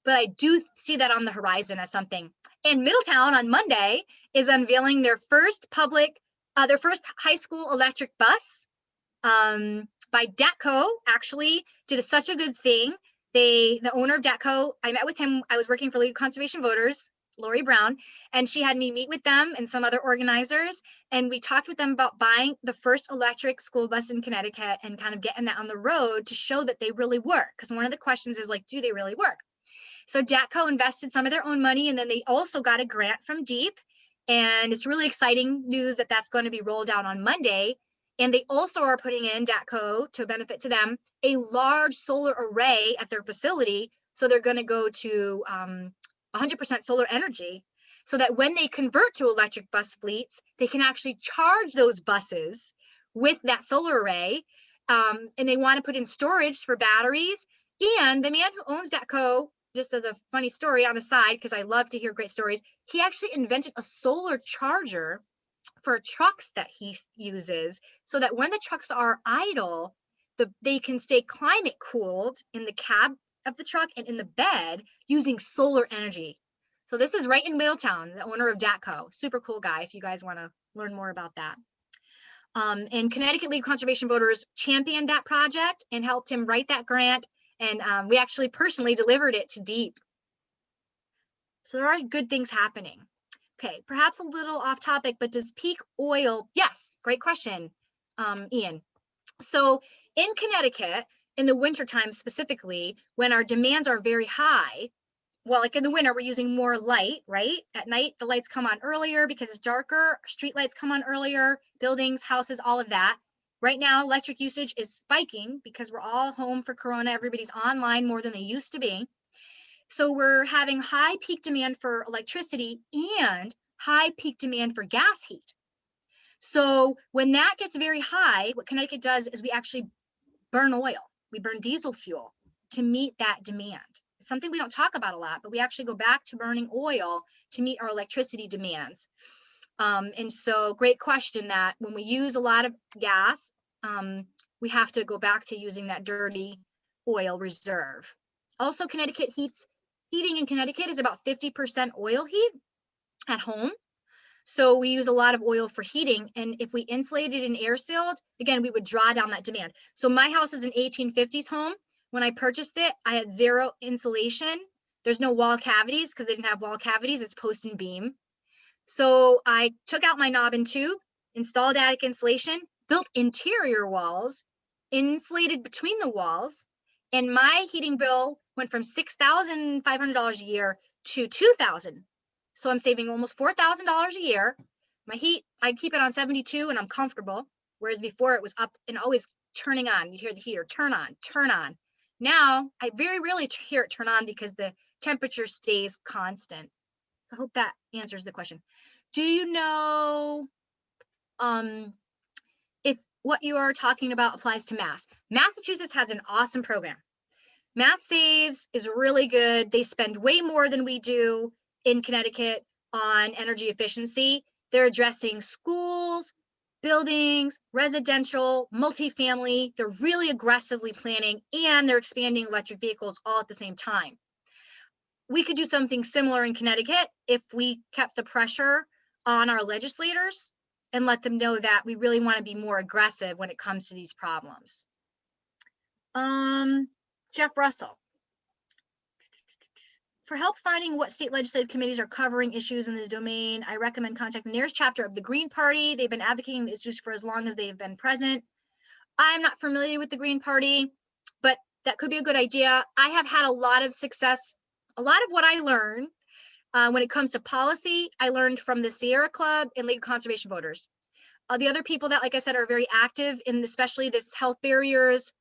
but I do see that on the horizon as something. And Middletown on Monday is unveiling their first high school electric bus by DATCO. Actually did such a good thing. The owner of DATCO, I met with him, I was working for League of Conservation Voters, Lori Brown, and she had me meet with them and some other organizers, and we talked with them about buying the first electric school bus in Connecticut and kind of getting that on the road to show that they really work. Because one of the questions is like, do they really work? So DATCO invested some of their own money, and then they also got a grant from DEEP, and it's really exciting news that that's going to be rolled out on Monday. And they also are putting in, DATCO, to benefit to them, a large solar array at their facility. So they're going to go to 100% solar energy, so that when they convert to electric bus fleets, they can actually charge those buses with that solar array. And they want to put in storage for batteries. And the man who owns DATCO, just as a funny story on the side, because I love to hear great stories, he actually invented a solar charger for trucks that he uses, so that when the trucks are idle, they can stay climate cooled in the cab of the truck and in the bed using solar energy. So this is right in Middletown, the owner of DATCO, super cool guy if you guys want to learn more about that. And Connecticut League of Conservation Voters championed that project and helped him write that grant, and we actually personally delivered it to DEEP. So there are good things happening. Okay, perhaps a little off topic, but does peak oil? Yes, great question, Ian. So in Connecticut, in the wintertime specifically, when our demands are very high, well, like in the winter, we're using more light, right? At night, the lights come on earlier because it's darker. Street lights come on earlier, buildings, houses, all of that. Right now, electric usage is spiking because we're all home for Corona. Everybody's online more than they used to be. So we're having high peak demand for electricity and high peak demand for gas heat. So when that gets very high, what Connecticut does is we actually burn oil. We burn diesel fuel to meet that demand. It's something we don't talk about a lot, but we actually go back to burning oil to meet our electricity demands. And so great question that when we use a lot of gas, we have to go back to using that dirty oil reserve. Also, heating in Connecticut is about 50% oil heat at home. So we use a lot of oil for heating. And if we insulated and air sealed, again, we would draw down that demand. So my house is an 1850s home. When I purchased it, I had zero insulation. There's no wall cavities because they didn't have wall cavities. It's post and beam. So I took out my knob and tube, installed attic insulation, built interior walls, insulated between the walls, and my heating bill went from $6,500 a year to $2,000. So I'm saving almost $4,000 a year. My heat, I keep it on 72 and I'm comfortable. Whereas before it was up and always turning on. You'd hear the heater turn on, turn on. Now I very rarely hear it turn on because the temperature stays constant. I hope that answers the question. Do you know if what you are talking about applies to Mass? Massachusetts has an awesome program. Mass Saves is really good. They spend way more than we do in Connecticut on energy efficiency. They're addressing schools, buildings, residential, multifamily. They're really aggressively planning, and they're expanding electric vehicles all at the same time. We could do something similar in Connecticut if we kept the pressure on our legislators and let them know that we really want to be more aggressive when it comes to these problems. Jeff Russell. For help finding what state legislative committees are covering issues in the domain, I recommend contacting the nearest chapter of the Green Party. They've been advocating the issues for as long as they've been present. I'm not familiar with the Green Party, but that could be a good idea. I have had a lot of success. A lot of what I learned when it comes to policy, I learned from the Sierra Club and League of Conservation Voters. The other people that, like I said, are very active in especially this health barriers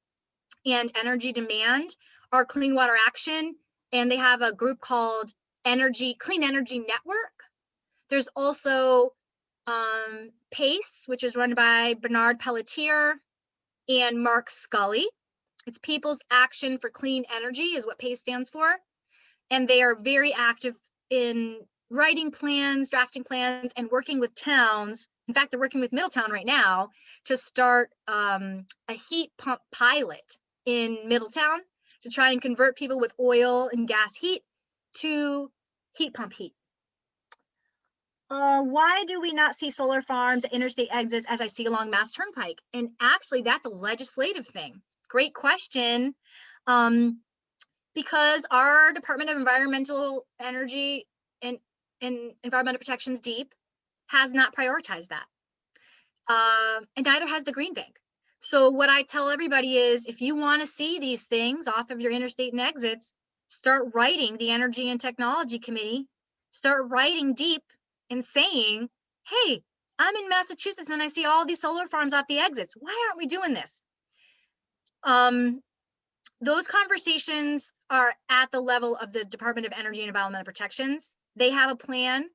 and energy demand are Clean Water Action, and they have a group called Clean Energy Network. There's also PACE, which is run by Bernard Pelletier and Mark Scully. It's People's Action for Clean Energy is what PACE stands for. And they are very active in writing plans, drafting plans, and working with towns. In fact, they're working with Middletown right now to start a heat pump pilot in Middletown to try and convert people with oil and gas heat to heat pump heat. Why do we not see solar farms at interstate exits as I see along Mass Turnpike? And actually, that's a legislative thing. Great question. Because our Department of Environmental Energy and Environmental Protections, DEEP, has not prioritized that. And neither has the Green Bank. So what I tell everybody is, if you want to see these things off of your interstate and exits, start writing the Energy and Technology Committee, start writing DEEP and saying, hey, I'm in Massachusetts and I see all these solar farms off the exits. Why aren't we doing this? Those conversations are at the level of the Department of Energy and Environmental Protections. They have a plan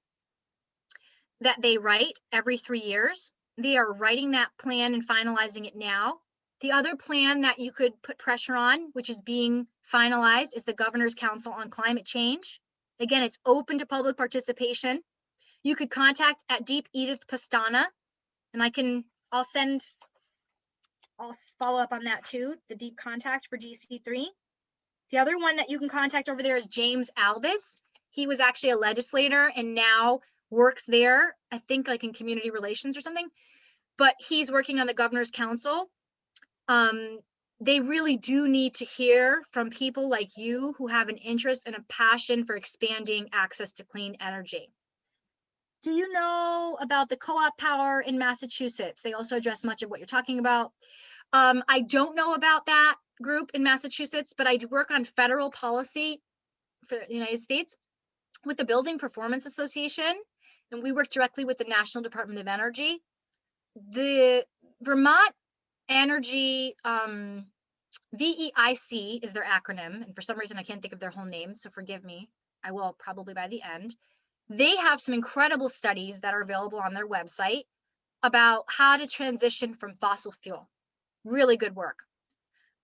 that they write every 3 years. They are writing that plan and finalizing it now. The other plan that you could put pressure on, which is being finalized, is the Governor's Council on Climate Change. Again, it's open to public participation. You could contact at DEEP Edith Pastana, and I'll follow up on that too, the DEEP contact for GC3. The other one that you can contact over there is James Albus. He was actually a legislator and now works there, I think like in community relations or something, but he's working on the Governor's Council. They really do need to hear from people like you who have an interest and a passion for expanding access to clean energy. Do you know about the co-op power in Massachusetts? They also address much of what you're talking about. I don't know about that group in Massachusetts, but I do work on federal policy for the United States with the Building Performance Association, and we work directly with the National Department of Energy. The Vermont Energy, VEIC is their acronym, and for some reason I can't think of their whole name, so forgive me. I will probably by the end. They have some incredible studies that are available on their website about how to transition from fossil fuel. Really good work.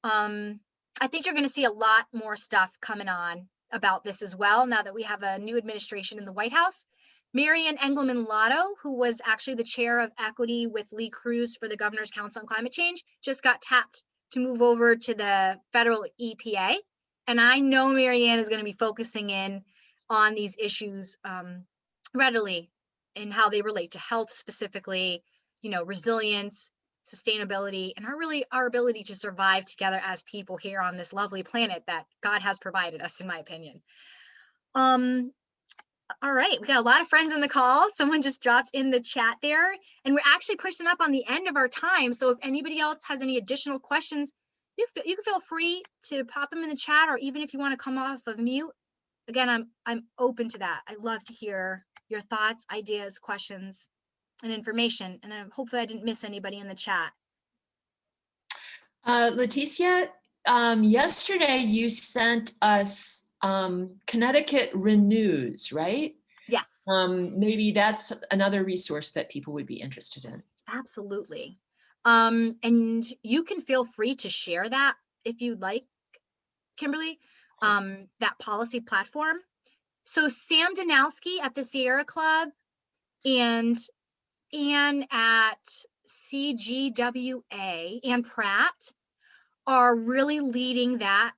I think you're going to see a lot more stuff coming on about this as well now that we have a new administration in the White House. Marianne Engelman Lotto, who was actually the chair of equity with Lee Cruz for the Governor's Council on Climate Change, just got tapped to move over to the federal EPA. And I know Marianne is going to be focusing in on these issues readily and how they relate to health specifically, resilience, sustainability, and our ability to survive together as people here on this lovely planet that God has provided us, in my opinion. All right, we got a lot of friends in the call. Someone just dropped in the chat there, and we're actually pushing up on the end of our time. So if anybody else has any additional questions, you can feel free to pop them in the chat, or even if you want to come off of mute. Again, I'm open to that. I love to hear your thoughts, ideas, questions, and information. And hopefully I didn't miss anybody in the chat. Leticia, yesterday you sent us Connecticut Renews, right? Yes. Maybe that's another resource that people would be interested in. Absolutely. And you can feel free to share that if you'd like, Kimberly, that policy platform. So Sam Danowski at the Sierra Club and Anne at CGWA, Ann Pratt, are really leading that,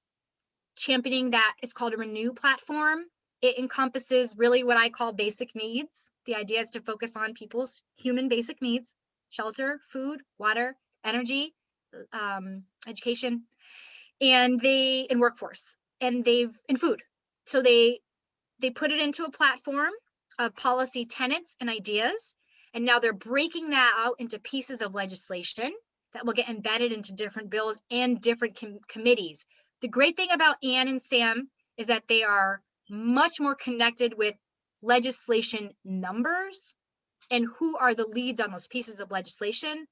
championing that. It's called a Renew platform. It encompasses really what I call basic needs. The idea is to focus on people's human basic needs: shelter, food, water, energy, education, and workforce, and food. So they put it into a platform of policy tenets and ideas, and now they're breaking that out into pieces of legislation that will get embedded into different bills and different committees. The great thing about Anne and Sam is that they are much more connected with legislation numbers and who are the leads on those pieces of legislation,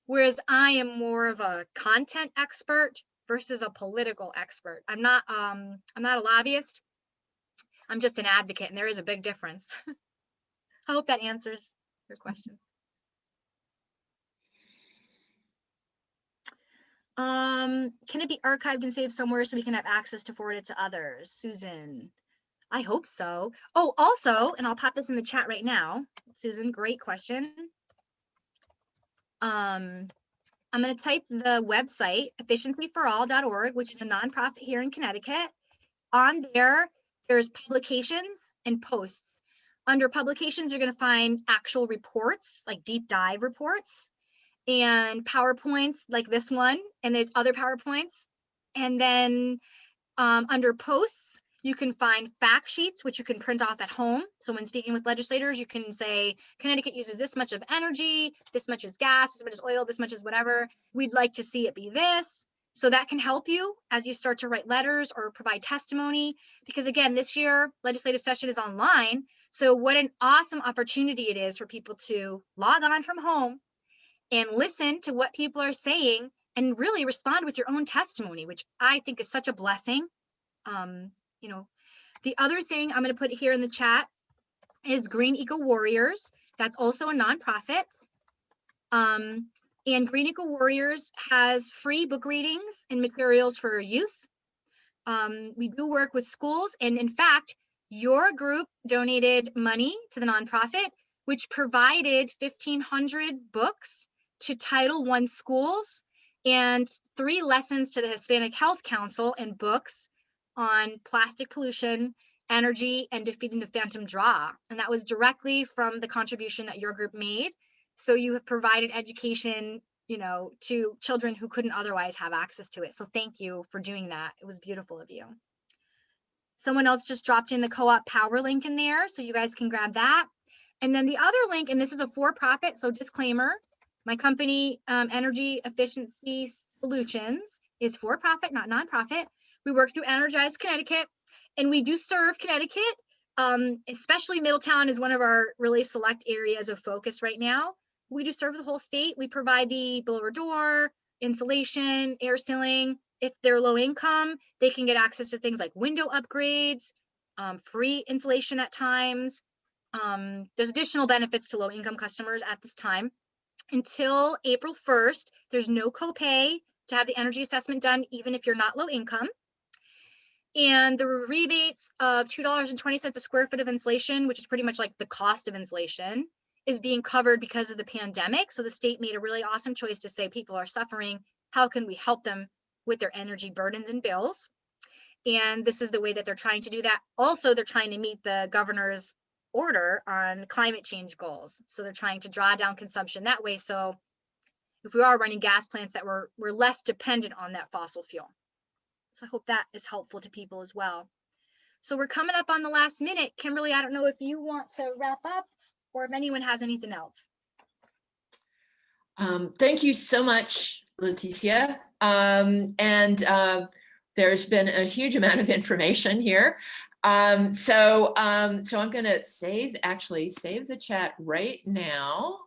whereas I am more of a content expert versus a political expert. I'm not a lobbyist. I'm just an advocate, and there is a big difference. I hope that answers your question. Can it be archived and saved somewhere so we can have access to forward it to others? Susan, I hope so. Oh, also, and I'll pop this in the chat right now. Susan, great question. I'm going to type the website, efficiencyforall.org, which is a nonprofit here in Connecticut. On there, there's publications and posts. Under publications, you're going to find actual reports, like deep dive reports, and PowerPoints like this one, and there's other PowerPoints. And then under posts, you can find fact sheets, which you can print off at home. So when speaking with legislators, you can say, Connecticut uses this much of energy, this much is gas, this much is oil, this much is whatever. We'd like to see it be this. So that can help you as you start to write letters or provide testimony. Because again, this year, legislative session is online. So what an awesome opportunity it is for people to log on from home and listen to what people are saying and really respond with your own testimony, which I think is such a blessing. The other thing I'm going to put here in the chat is Green Eco Warriors. That's also a nonprofit. And Green Eco Warriors has free book readings and materials for youth. We do work with schools, and in fact, your group donated money to the nonprofit, which provided 1,500 books to Title I schools and 3 lessons to the Hispanic Health Council and books on plastic pollution, energy, and defeating the phantom draw. And that was directly from the contribution that your group made. So you have provided education, to children who couldn't otherwise have access to it. So thank you for doing that. It was beautiful of you. Someone else just dropped in the co-op power link in there, so you guys can grab that. And then the other link, and this is a for-profit, so disclaimer, my company, Energy Efficiency Solutions, is for-profit, not nonprofit. We work through Energize Connecticut, and we do serve Connecticut, especially Middletown is one of our really select areas of focus right now. We do serve the whole state. We provide the blower door, insulation, air sealing. If they're low income, they can get access to things like window upgrades, free insulation at times. There's additional benefits to low income customers at this time. Until April 1st, there's no copay to have the energy assessment done, even if you're not low income. And the rebates of $2.20 a square foot of insulation, which is pretty much like the cost of insulation, is being covered because of the pandemic. So the state made a really awesome choice to say people are suffering. How can we help them with their energy burdens and bills? And this is the way that they're trying to do that. Also, they're trying to meet the governor's order on climate change goals. So they're trying to draw down consumption that way. So if we are running gas plants, that we're less dependent on that fossil fuel. So I hope that is helpful to people as well. So we're coming up on the last minute. Kimberly, I don't know if you want to wrap up or if anyone has anything else. Thank you so much, Leticia. There's been a huge amount of information here. So I'm going to save the chat right now.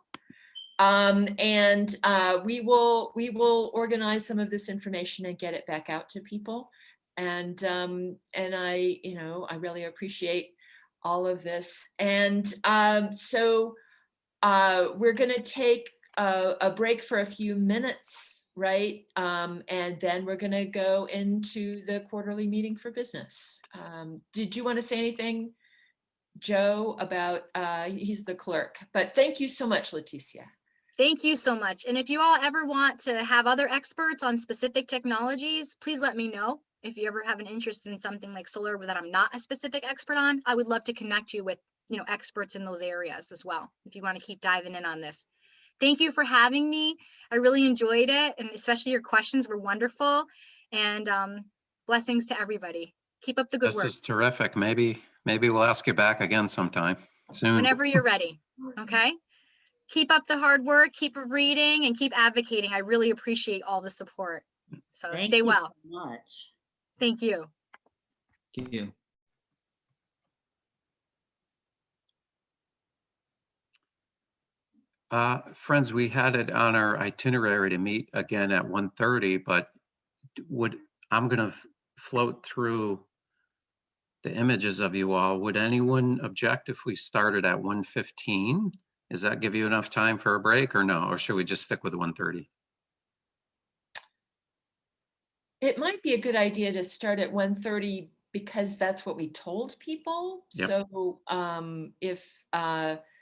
We will organize some of this information and get it back out to people. And I really appreciate all of this. And we're going to take a break for a few minutes, right? And then we're going to go into the quarterly meeting for business. Did you want to say anything, Joe, about he's the clerk? But thank you so much, Leticia. Thank you so much. And if you all ever want to have other experts on specific technologies, please let me know. If you ever have an interest in something like solar that I'm not a specific expert on, I would love to connect you with, experts in those areas as well, if you want to keep diving in on this. Thank you for having me. I really enjoyed it. And especially your questions were wonderful. And blessings to everybody. Keep up the good work. This is terrific. Maybe we'll ask you back again sometime soon. Whenever you're ready. Okay. Keep up the hard work, keep reading, and keep advocating. I really appreciate all the support. So stay well. Thank you so much. Thank you. Thank you. Friends, we had it on our itinerary to meet again at 1:30, but I'm going to float through the images of you all. Would anyone object if we started at 1:15? Does that give you enough time for a break or no? Or should we just stick with 1:30? It might be a good idea to start at 1:30 because that's what we told people. Yep. So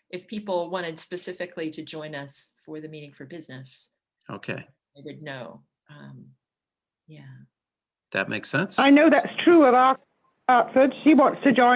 if people wanted specifically to join us for the meeting for business, Okay, they would know. Yeah. that makes sense. I know that's true of our Hartford. She wants to join